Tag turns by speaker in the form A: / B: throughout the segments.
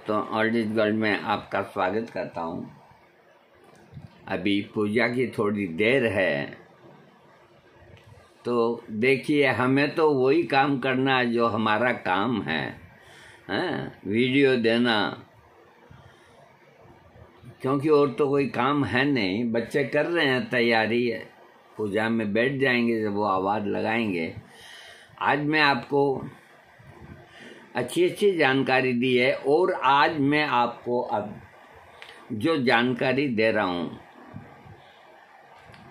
A: दोस्तों, old is gold में आपका स्वागत करता हूँ। अभी पूजा की थोड़ी देर है, तो देखिए हमें तो वही काम करना है जो हमारा काम है, वीडियो देना, क्योंकि और तो कोई काम है नहीं। बच्चे कर रहे हैं तैयारी, पूजा में बैठ जाएंगे जब वो आवाज़ लगाएंगे। आज मैं आपको अच्छी जानकारी दी है, और आज मैं आपको अब जो जानकारी दे रहा हूँ,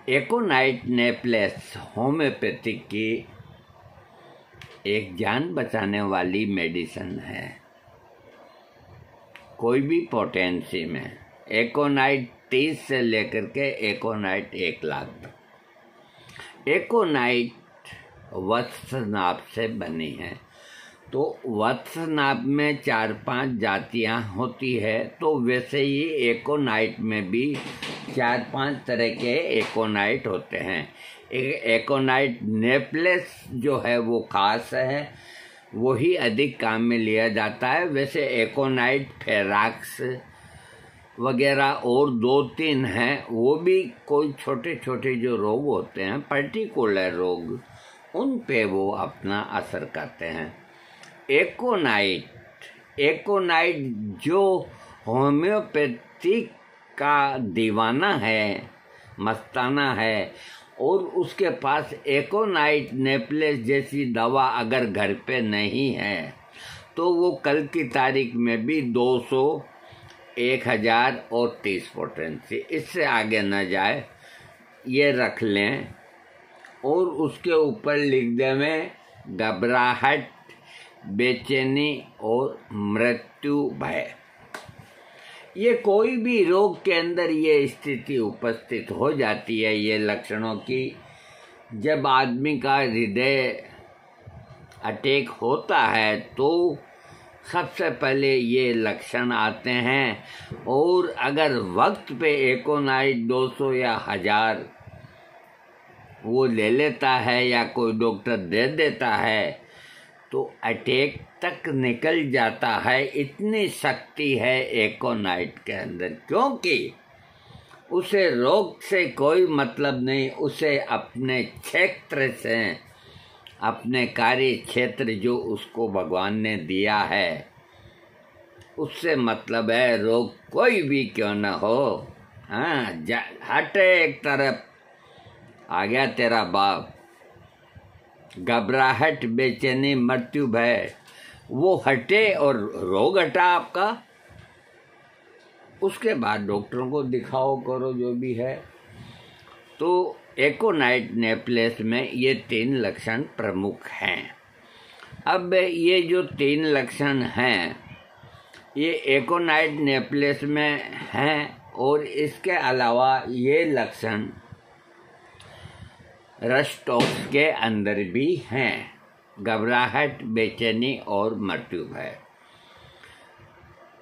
A: एकोनाइट नेप्लेस होम्योपैथिक की एक जान बचाने वाली मेडिसिन है। कोई भी पोटेंसी में एकोनाइट 30 से लेकर के एकोनाइट 1 लाख। एकोनाइट वत्स नाप से बनी है, तो वत्स नाप में 4-5 जातियां होती है, तो वैसे ही एकोनाइट में भी 4-5 तरह के एकोनाइट होते हैं। एकोनाइट नेप्लेस जो है वो खास है, वही अधिक काम में लिया जाता है। वैसे एकोनाइट फेराक्स वगैरह और 2-3 हैं, वो भी कोई छोटे छोटे जो रोग होते हैं, पर्टिकुलर रोग, उन पे वो अपना असर करते हैं। एकोनाइट जो होम्योपैथिक का दीवाना है, मस्ताना है, और उसके पास एकोनाइट नेप्लेस जैसी दवा अगर घर पे नहीं है, तो वो कल की तारीख में भी 200, 1000 और 30 पोटेंसी, इससे आगे न जाए, ये रख लें। और उसके ऊपर लिख दें घबराहट, बेचैनी और मृत्यु भय। ये कोई भी रोग के अंदर ये स्थिति उपस्थित हो जाती है, ये लक्षणों की। जब आदमी का हृदय अटैक होता है तो सबसे पहले ये लक्षण आते हैं, और अगर वक्त पे एकोनाइट 200 या 1000 वो ले लेता है या कोई डॉक्टर दे देता है, तो अटैक तक निकल जाता है। इतनी शक्ति है एकोनाइट के अंदर, क्योंकि उसे रोग से कोई मतलब नहीं, उसे अपने क्षेत्र से, अपने कार्य क्षेत्र जो उसको भगवान ने दिया है, उससे मतलब है। रोग कोई भी क्यों न हो, हटे एक तरफ, आ गया तेरा बाप। घबराहट, बेचैनी, मृत्यु भय, वो हटे और रोग हटा आपका। उसके बाद डॉक्टरों को दिखाओ करो, जो भी है। तो एकोनाइट नेप्लेस में ये 3 लक्षण प्रमुख हैं। अब ये जो 3 लक्षण हैं, ये एकोनाइट नेप्लेस में हैं, और इसके अलावा ये लक्षण रस्टॉक्स के अंदर भी हैं। घबराहट, बेचैनी और मृत्यु भय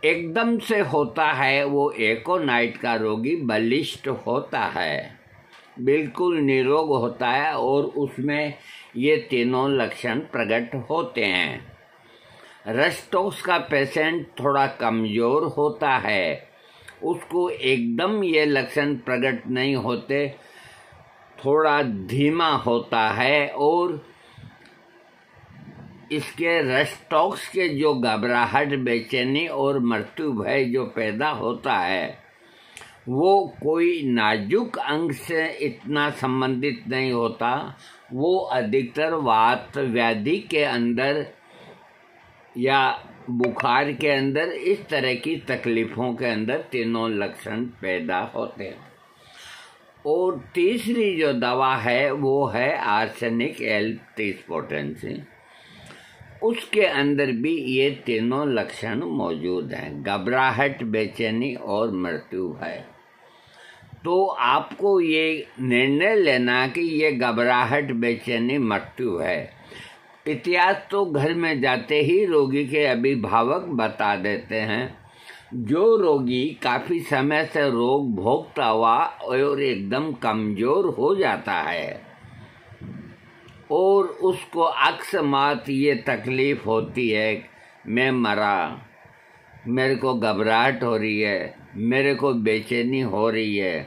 A: एकदम से होता है। वो एकोनाइट का रोगी बलिष्ठ होता है, बिल्कुल निरोग होता है, और उसमें ये तीनों लक्षण प्रकट होते हैं। रस्टॉक्स का पेशेंट थोड़ा कमज़ोर होता है, उसको एकदम ये लक्षण प्रकट नहीं होते, थोड़ा धीमा होता है, और इसके रस्टॉक्स के जो घबराहट, बेचैनी और मृत्यु भय जो पैदा होता है, वो कोई नाजुक अंग से इतना संबंधित नहीं होता। वो अधिकतर वात व्याधि के अंदर या बुखार के अंदर, इस तरह की तकलीफ़ों के अंदर तीनों लक्षण पैदा होते हैं। और तीसरी जो दवा है वो है आर्सेनिक L30 पोटेंसी, उसके अंदर भी ये तीनों लक्षण मौजूद हैं, घबराहट, बेचैनी और मृत्यु भय। तो आपको ये निर्णय लेना कि ये घबराहट, बेचैनी, मृत्यु है। इतिहास तो घर में जाते ही रोगी के अभिभावक बता देते हैं। जो रोगी काफ़ी समय से रोग भोगता हुआ और एकदम कमज़ोर हो जाता है, और उसको अक्समात ये तकलीफ़ होती है, मैं मरा, मेरे को घबराहट हो रही है, मेरे को बेचैनी हो रही है,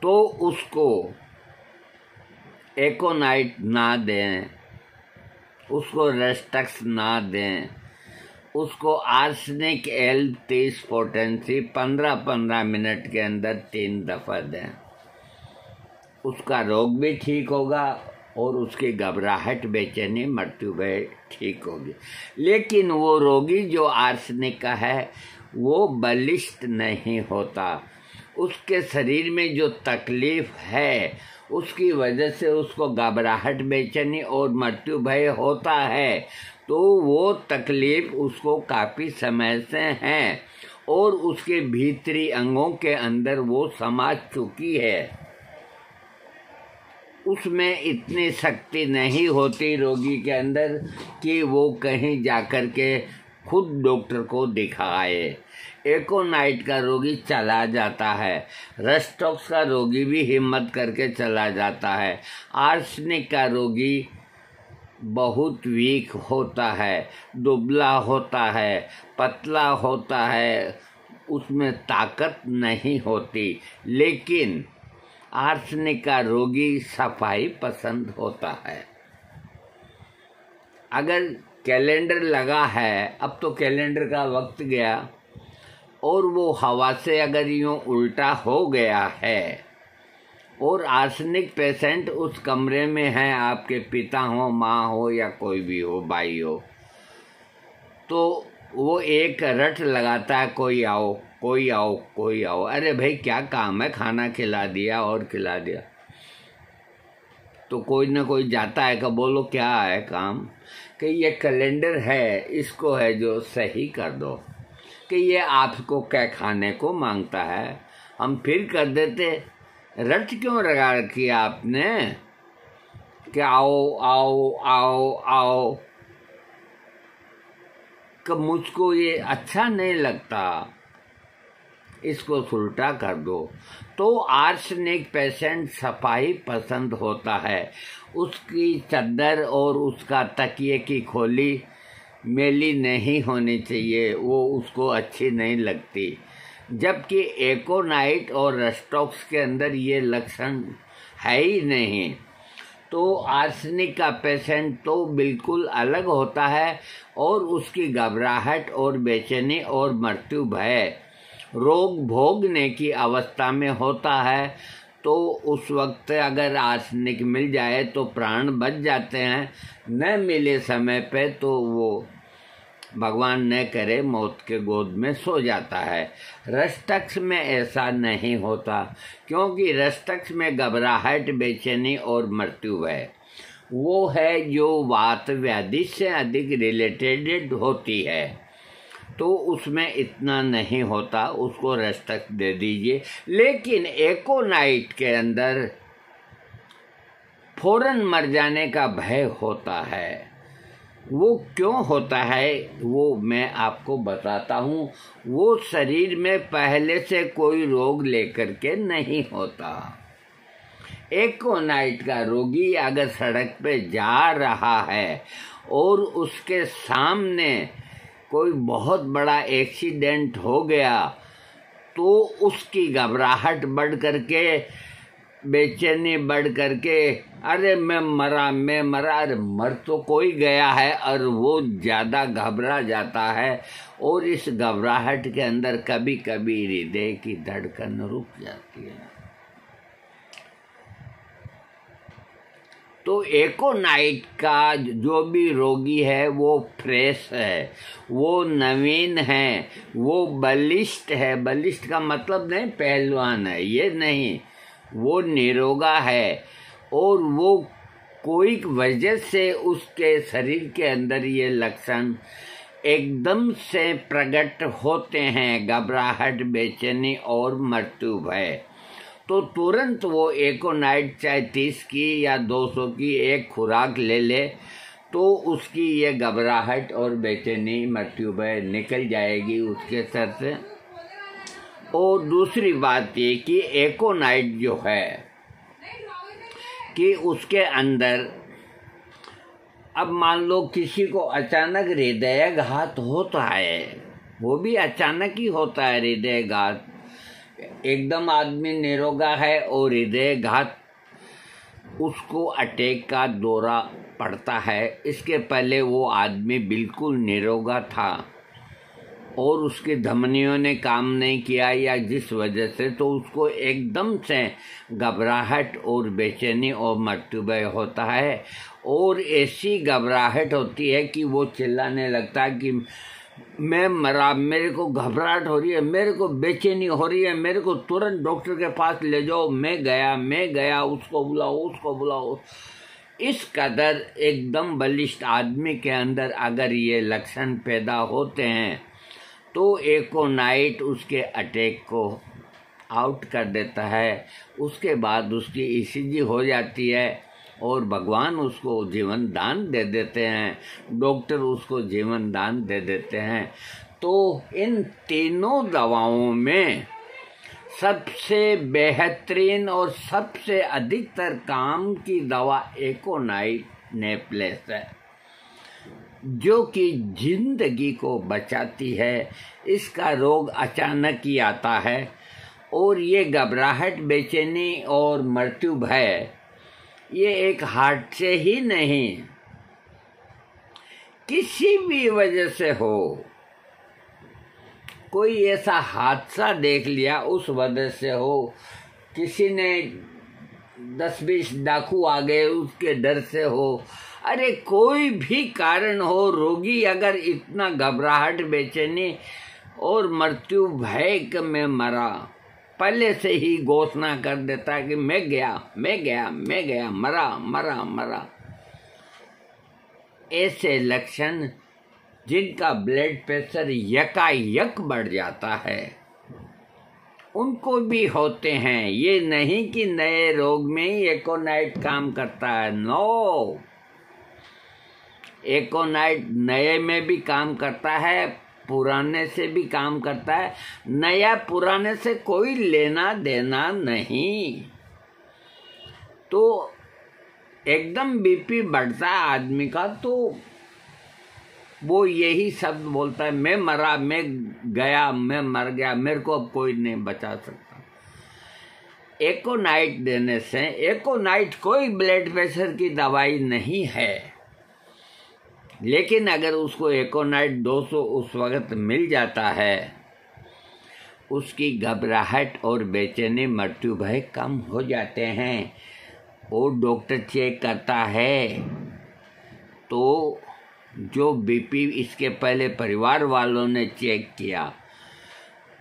A: तो उसको एकोनाइट ना दें, उसको रेस्टक्स ना दें, उसको आर्सेनिक एल 30 पोटेंसी 15-15 मिनट के अंदर 3 दफ़ा दें। उसका रोग भी ठीक होगा और उसकी घबराहट, बेचैनी, मृत्यु भय ठीक होगी। लेकिन वो रोगी जो आर्सेनिक का है वो बलिष्ठ नहीं होता। उसके शरीर में जो तकलीफ है उसकी वजह से उसको घबराहट, बेचैनी और मृत्यु भय होता है, तो वो तकलीफ उसको काफ़ी समय से है और उसके भीतरी अंगों के अंदर वो समा चुकी है। उसमें इतनी शक्ति नहीं होती रोगी के अंदर कि वो कहीं जाकर के खुद डॉक्टर को दिखाए। एकोनाइट का रोगी चला जाता है, रेस्टॉक्स का रोगी भी हिम्मत करके चला जाता है, आर्सेनिक का रोगी बहुत वीक होता है, दुबला होता है, पतला होता है, उसमें ताकत नहीं होती। लेकिन आर्सेनिक का रोगी सफाई पसंद होता है। अगर कैलेंडर लगा है, अब तो कैलेंडर का वक्त गया, और वो हवा से अगर यूँ उल्टा हो गया है और आर्सेनिक पेशेंट उस कमरे में है, आपके पिता हो, माँ हो या कोई भी हो, भाई हो, तो वो एक रट लगाता है, कोई आओ, कोई आओ, कोई आओ। अरे भाई क्या काम है, खाना खिला दिया और खिला दिया, तो कोई ना कोई जाता है कि बोलो क्या है काम, कि ये कैलेंडर है, इसको है जो सही कर दो, कि ये आपको क्या खाने को मांगता है, हम फिर कर देते। रट क्यों लगा रखी आपने कि आओ आओ आओ आओ, कि मुझको ये अच्छा नहीं लगता, इसको उल्टा कर दो। तो आर्सेनिक पेशेंट सफाई पसंद होता है, उसकी चादर और उसका तकिए की खोली मैली नहीं होनी चाहिए, वो उसको अच्छी नहीं लगती। जबकि एकोनाइट और रेस्टॉक्स के अंदर ये लक्षण है ही नहीं। तो आर्सेनिक का पेशेंट तो बिल्कुल अलग होता है और उसकी घबराहट और बेचैनी और मृत्यु भय रोग भोगने की अवस्था में होता है। तो उस वक्त अगर आर्सेनिक मिल जाए तो प्राण बच जाते हैं, न मिले समय पे तो वो भगवान न करे मौत के गोद में सो जाता है। रेस्टक्स में ऐसा नहीं होता, क्योंकि रेस्टक्स में घबराहट, बेचैनी और मृत्यु है वो है जो वात व्याधि से अधिक रिलेटेड होती है, तो उसमें इतना नहीं होता, उसको रेस्टक्स दे दीजिए। लेकिन एकोनाइट के अंदर फौरन मर जाने का भय होता है। वो क्यों होता है वो मैं आपको बताता हूँ। वो शरीर में पहले से कोई रोग लेकर के नहीं होता। एकोनाइट का रोगी अगर सड़क पे जा रहा है और उसके सामने कोई बहुत बड़ा एक्सीडेंट हो गया, तो उसकी घबराहट बढ़ करके, बेचैनी बढ़ करके, अरे मैं मरा, अरे मर तो कोई गया है, और वो ज़्यादा घबरा जाता है और इस घबराहट के अंदर कभी कभी हृदय की धड़कन रुक जाती है। तो एकोनाइट का जो भी रोगी है वो फ्रेश है, वो नवीन है, वो बलिष्ठ है। बलिष्ठ का मतलब नहीं पहलवान है, ये नहीं, वो निरोगा है और वो कोई वजह से उसके शरीर के अंदर ये लक्षण एकदम से प्रकट होते हैं, घबराहट, बेचैनी और मृत्यु भय। तो तुरंत वो एकोनाइट चाहे 30 की या 200 की एक खुराक ले ले, तो उसकी ये घबराहट और बेचैनी, मृत्यु भय निकल जाएगी उसके सर से। और दूसरी बात ये कि एकोनाइट जो है कि उसके अंदर, अब मान लो किसी को अचानक हृदयाघात होता है, वो भी अचानक ही होता है हृदयघात। एकदम आदमी निरोगा है और हृदयघात उसको अटैक का दौरा पड़ता है। इसके पहले वो आदमी बिल्कुल निरोगा था और उसकी धमनियों ने काम नहीं किया या जिस वजह से, तो उसको एकदम से घबराहट और बेचैनी और मृत्युभय होता है। और ऐसी घबराहट होती है कि वो चिल्लाने लगता है कि मैं मरा, मेरे को घबराहट हो रही है, मेरे को बेचैनी हो रही है, मेरे को तुरंत डॉक्टर के पास ले जाओ, मैं गया, उसको बुलाओ। इस कदर एकदम बलिष्ठ आदमी के अंदर अगर ये लक्षण पैदा होते हैं तो एकोनाइट उसके अटैक को आउट कर देता है। उसके बाद उसकी ईसीजी हो जाती है और भगवान उसको जीवन दान दे देते हैं, डॉक्टर उसको जीवन दान दे देते हैं। तो इन तीनों दवाओं में सबसे बेहतरीन और सबसे अधिकतर काम की दवा एकोनाइट नेप्लेस है, जो कि जिंदगी को बचाती है। इसका रोग अचानक ही आता है और ये घबराहट, बेचैनी और मृत्यु भय ये एक हार्ट से ही नहीं, किसी भी वजह से हो, कोई ऐसा हादसा देख लिया उस वजह से हो, किसी ने 10-20 डाकू आ गए उसके डर से हो, अरे कोई भी कारण हो, रोगी अगर इतना घबराहट, बेचैनी और मृत्यु भय में मरा, पहले से ही घोषणा कर देता कि मैं गया, मरा। ऐसे लक्षण जिनका ब्लड प्रेशर यकायक बढ़ जाता है उनको भी होते हैं। ये नहीं कि नए रोग में ही एकोनाइट काम करता है, नो, एकोनाइट नए में भी काम करता है, पुराने से भी काम करता है। नया पुराने से कोई लेना देना नहीं। तो एकदम बीपी बढ़ता है आदमी का तो वो यही शब्द बोलता है, मैं मरा, मैं गया, मैं मर गया, मेरे को अब कोई नहीं बचा सकता। एकोनाइट देने से, एकोनाइट कोई ब्लड प्रेशर की दवाई नहीं है, लेकिन अगर उसको एकोनाइट 200 उस वक्त मिल जाता है, उसकी घबराहट और बेचैनी, मृत्यु भय कम हो जाते हैं। और डॉक्टर चेक करता है तो जो बीपी इसके पहले परिवार वालों ने चेक किया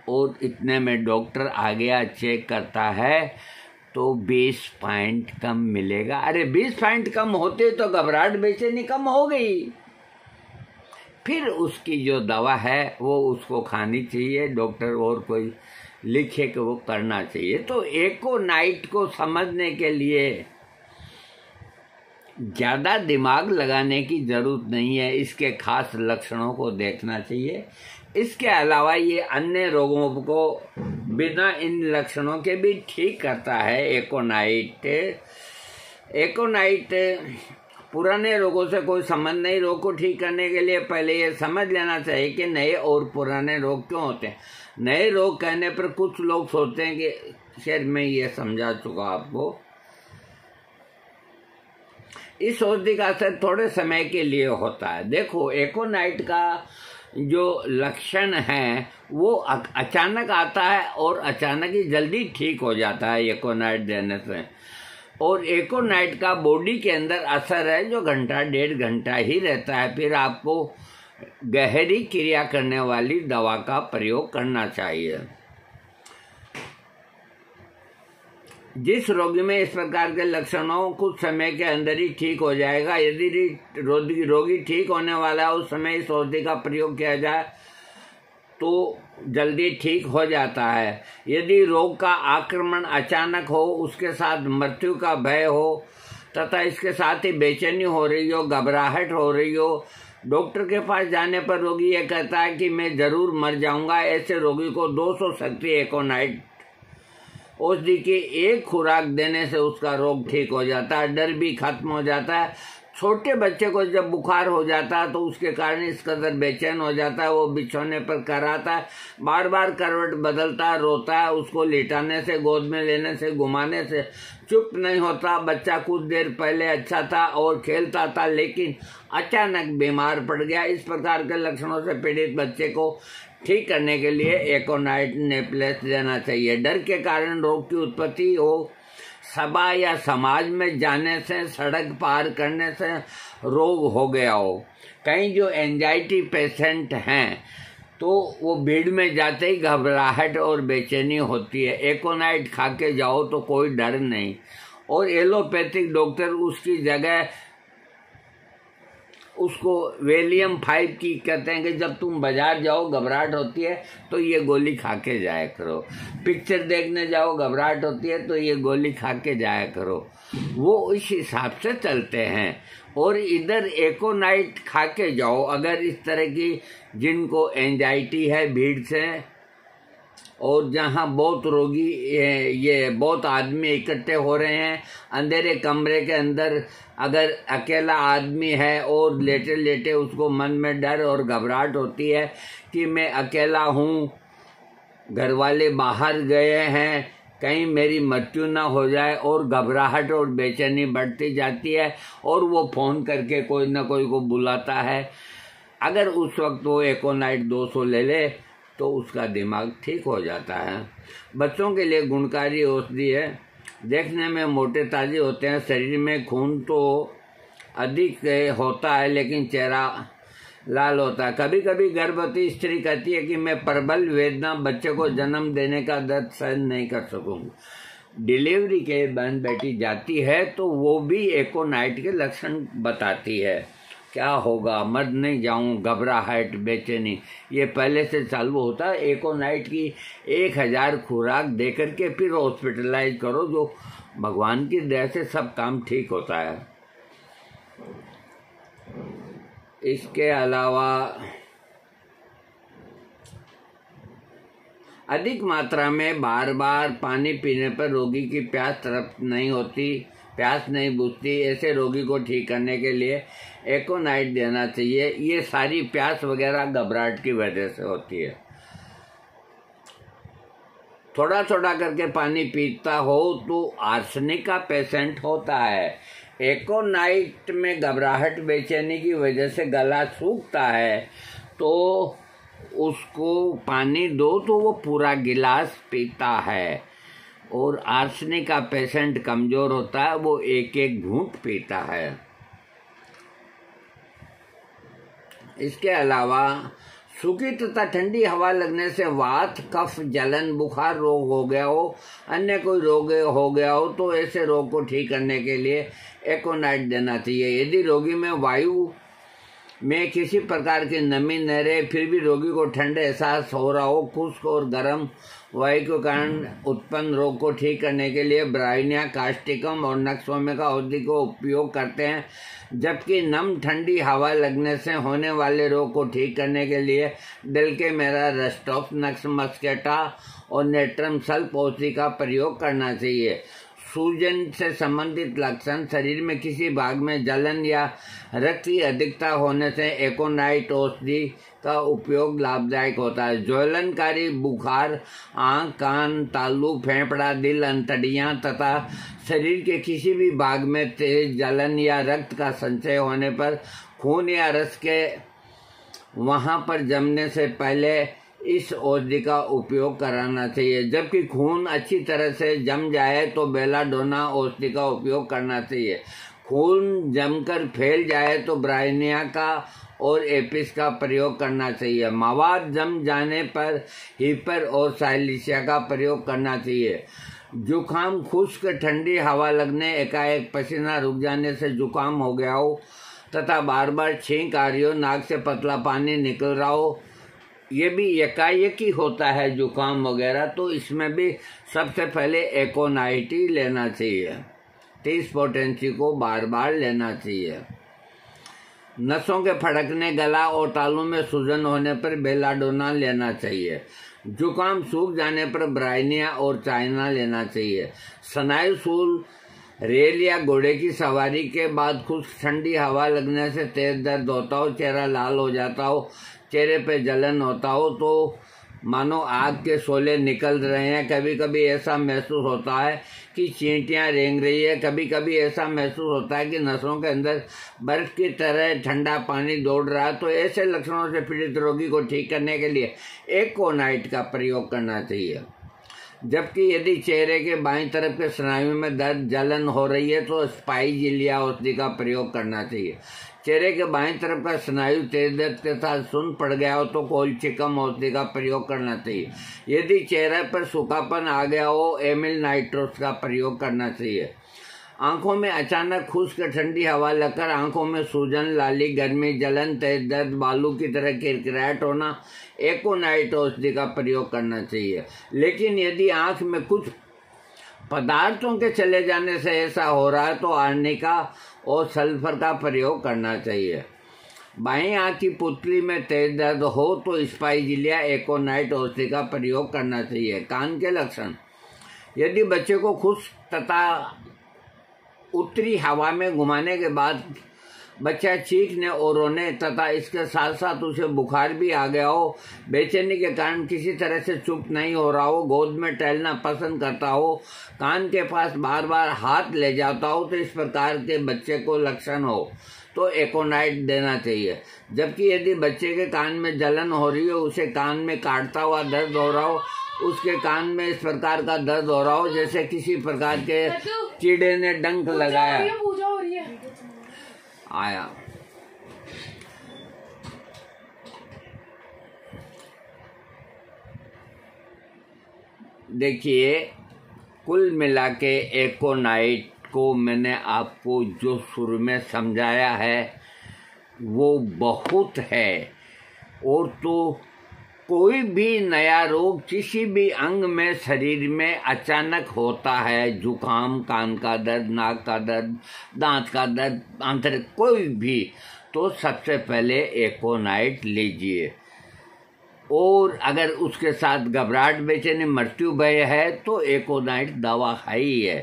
A: और इतने में डॉक्टर आ गया, चेक करता है तो 20 पॉइंट कम मिलेगा। अरे 20 पॉइंट कम होते तो घबराहट, बेचैनी कम हो गई। फिर उसकी जो दवा है वो उसको खानी चाहिए, डॉक्टर और कोई लिखे कि वो करना चाहिए। तो एकोनाइट को समझने के लिए ज़्यादा दिमाग लगाने की ज़रूरत नहीं है, इसके खास लक्षणों को देखना चाहिए। इसके अलावा ये अन्य रोगों को बिना इन लक्षणों के भी ठीक करता है एकोनाइट। एकोनाइट पुराने रोगों से कोई संबंध नहीं। रोग को ठीक करने के लिए पहले ये समझ लेना चाहिए कि नए और पुराने रोग क्यों होते हैं। नए रोग कहने पर कुछ लोग सोचते हैं कि शायद मैं ये समझा चुका आपको, इस औषधि का असर थोड़े समय के लिए होता है। देखो, एकोनाइट का जो लक्षण है वो अचानक आता है और अचानक ही जल्दी ठीक हो जाता है एकोनाइट देने से। और एकोनाइट का बॉडी के अंदर असर है जो घंटा 1.5 घंटा ही रहता है। फिर आपको गहरी क्रिया करने वाली दवा का प्रयोग करना चाहिए। जिस रोगी में इस प्रकार के लक्षणों कुछ समय के अंदर ही ठीक हो जाएगा, यदि रोगी ठीक होने वाला है उस समय इस औषधि का प्रयोग किया जाए तो जल्दी ठीक हो जाता है। यदि रोग का आक्रमण अचानक हो, उसके साथ मृत्यु का भय हो तथा इसके साथ ही बेचैनी हो रही हो, घबराहट हो रही हो, डॉक्टर के पास जाने पर रोगी ये कहता है कि मैं जरूर मर जाऊंगा, ऐसे रोगी को 200 शक्ति एकोनाइट औषधि की एक खुराक देने से उसका रोग ठीक हो जाता है, डर भी खत्म हो जाता है, छोटे बच्चे को जब बुखार हो जाता है तो उसके कारण इस कदर बेचैन हो जाता है, वो बिछौने पर कराता है, बार बार करवट बदलता है, रोता है, उसको लेटाने से, गोद में लेने से, घुमाने से चुप नहीं होता। बच्चा कुछ देर पहले अच्छा था और खेलता था, लेकिन अचानक बीमार पड़ गया। इस प्रकार के लक्षणों से पीड़ित बच्चे को ठीक करने के लिए एकोनाइट नेपलेस देना चाहिए। डर के कारण रोग की उत्पत्ति हो, सभा या समाज में जाने से, सड़क पार करने से रोग हो गया हो। कई जो एंजाइटी पेशेंट हैं तो वो भीड़ में जाते ही घबराहट और बेचैनी होती है। एकोनाइट खा के जाओ तो कोई डर नहीं। और एलोपैथिक डॉक्टर उसकी जगह उसको वैलियम 5 की कहते हैं कि जब तुम बाजार जाओ घबराहट होती है तो ये गोली खा के जाया करो। पिक्चर देखने जाओ घबराहट होती है तो ये गोली खा के जाया करो। वो इस हिसाब से चलते हैं। और इधर एकोनाइट खा के जाओ अगर इस तरह की जिनको एंजाइटी है भीड़ से, और जहाँ बहुत रोगी ये बहुत आदमी इकट्ठे हो रहे हैं, अंधेरे कमरे के अंदर अगर अकेला आदमी है और लेटे लेटे उसको मन में डर और घबराहट होती है कि मैं अकेला हूँ, घर वाले बाहर गए हैं, कहीं मेरी मृत्यु ना हो जाए, और घबराहट और बेचैनी बढ़ती जाती है और वो फ़ोन करके कोई ना कोई को बुलाता है। अगर उस वक्त वो एकोनाइट 200 ले ले तो उसका दिमाग ठीक हो जाता है। बच्चों के लिए गुणकारी औषधि है। देखने में मोटे ताजे होते हैं, शरीर में खून तो अधिक होता है लेकिन चेहरा लाल होता है। कभी कभी गर्भवती स्त्री कहती है कि मैं प्रबल वेदना, बच्चे को जन्म देने का दर्द सहन नहीं कर सकूंगी। डिलीवरी के बहन बेटी जाती है तो वो भी एकोनाइट के लक्षण बताती है। क्या होगा, मर नहीं जाऊं, घबराहट, बेचैनी, ये पहले से चालू होता है। एकोनाइट की 1000 खुराक दे करके फिर हॉस्पिटलाइज करो, जो भगवान की दया से सब काम ठीक होता है। इसके अलावा अधिक मात्रा में बार बार पानी पीने पर रोगी की प्यास नहीं बुझती। ऐसे रोगी को ठीक करने के लिए एकोनाइट देना चाहिए। ये सारी प्यास वगैरह घबराहट की वजह से होती है। थोड़ा थोड़ा करके पानी पीता हो तो आर्सेनिक का पेशेंट होता है। एकोनाइट में घबराहट बेचैनी की वजह से गला सूखता है तो उसको पानी दो तो वो पूरा गिलास पीता है। और आर्सेनिक का पेशेंट कमजोर होता है, वो एक एक घूंट पीता है। इसके अलावा सूखी तथा ठंडी हवा लगने से वात, कफ, जलन, बुखार रोग हो गया हो, अन्य कोई रोग हो गया हो तो ऐसे रोग को ठीक करने के लिए एकोनाइट देना चाहिए। यदि रोगी में वायु में किसी प्रकार की नमी न रहे, फिर भी रोगी को ठंड एहसास हो रहा हो, खुश्क और गर्म वायु के कारण उत्पन्न रोग को ठीक करने के लिए ब्राइनिया, कास्टिकम और नक्सोमिका औषधि को उपयोग करते हैं। जबकि नम ठंडी हवा लगने से होने वाले रोग को ठीक करने के लिए डेल्केमेरा, रस्टॉफ, नक्स मस्केटा और नेट्रम सल्फ औषधि का प्रयोग करना चाहिए। सूजन से संबंधित लक्षण, शरीर में किसी भाग में जलन या रक्त की अधिकता होने से एकोनाइट औषधि का उपयोग लाभदायक होता है। ज्वलनकारी बुखार, आंख, कान, तालू, फेफड़ा, दिल, अंतड़ियां तथा शरीर के किसी भी भाग में तेज जलन या रक्त का संचय होने पर खून या रस के वहां पर जमने से पहले इस औषधि का उपयोग कराना चाहिए। जबकि खून अच्छी तरह से जम जाए तो बेलाडोना औषधि का उपयोग करना चाहिए। खून जमकर फैल जाए तो ब्राइनिया का और एपिस का प्रयोग करना चाहिए। मवाद जम जाने पर हीपर और साइलिसिया का प्रयोग करना चाहिए। जुकाम, खुश्क, ठंडी हवा लगने, एकाएक पसीना रुक जाने से जुकाम हो गया हो तथा बार बार छींक आ रही हो, नाक से पतला पानी निकल रहा हो, ये भी एकाएक ही होता है जुकाम वगैरह, तो इसमें भी सबसे पहले एकोनाइट ही लेना चाहिए। 30 पोटेंसी को बार बार लेना चाहिए। नसों के फड़कने, गला और तालू में सूजन होने पर बेलाडोना लेना चाहिए। जुकाम सूख जाने पर ब्राइनिया और चाइना लेना चाहिए। स्नायु शूल रेल या घोड़े की सवारी के बाद खुश्क ठंडी हवा लगने से तेज दर्द होता हो, चेहरा लाल हो जाता हो, चेहरे पे जलन होता हो, तो मानो आग के शोले निकल रहे हैं। कभी कभी ऐसा महसूस होता है कि चींटियां रेंग रही है। कभी कभी ऐसा महसूस होता है कि नसों के अंदर बर्फ की तरह ठंडा पानी दौड़ रहा है। तो ऐसे लक्षणों से पीड़ित रोगी को ठीक करने के लिए एकोनाइट का प्रयोग करना चाहिए। जबकि यदि चेहरे के बाईं तरफ के स्नायु में दर्द जलन हो रही है तो स्पाइजिलिया औषधि का प्रयोग करना चाहिए। चेहरे के बाईं तरफ का स्नायु तेज दर्द के साथ सुन्न पड़ गया हो तो कोलचिकम औषधि का प्रयोग करना चाहिए। यदि चेहरे पर सूखापन आ गया हो, एमिल नाइट्रोस का प्रयोग करना चाहिए। आंखों में अचानक खुश्क ठंडी हवा लगकर आंखों में सूजन, लाली, गर्मी, जलन, तेज दर्द, बालू की तरह किरकिराहट होना, एकोनाइट औषधि का प्रयोग करना चाहिए। लेकिन यदि आंख में कुछ पदार्थों के चले जाने से ऐसा हो रहा है तो आर्निका और सल्फर का प्रयोग करना चाहिए। बाएं आंख की पुतली में तेज दर्द हो तो स्पाइजिलिया एकोनाइट औषधि का प्रयोग करना चाहिए। कान के लक्षण: यदि बच्चे को खुश्क तथा उत्तरी हवा में घुमाने के बाद बच्चा चीखने और रोने तथा इसके साथ साथ उसे बुखार भी आ गया हो, बेचैनी के कारण किसी तरह से चुप नहीं हो रहा हो, गोद में टहलना पसंद करता हो, कान के पास बार बार हाथ ले जाता हो, तो इस प्रकार के बच्चे को लक्षण हो तो एकोनाइट देना चाहिए। जबकि यदि बच्चे के कान में जलन हो रही हो, उसे कान में काटता हुआ दर्द हो रहा हो, उसके कान में इस प्रकार का दर्द हो रहा हो जैसे किसी प्रकार के कीड़े ने डंक लगाया आया। देखिए, कुल मिला के एकोनाइट को मैंने आपको जो शुरू में समझाया है वो बहुत है। और तो कोई भी नया रोग किसी भी अंग में शरीर में अचानक होता है, जुकाम, कान का दर्द, नाक का दर्द, दांत का दर्द, आंतरिक कोई भी, तो सबसे पहले एकोनाइट लीजिए। और अगर उसके साथ घबराहट, बेचैनी, मृत्यु भय है तो एकोनाइट दवा है ही है।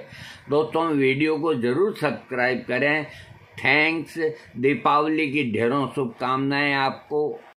A: दोस्तों, वीडियो को जरूर सब्सक्राइब करें। थैंक्स। दीपावली की ढेरों शुभकामनाएं आपको।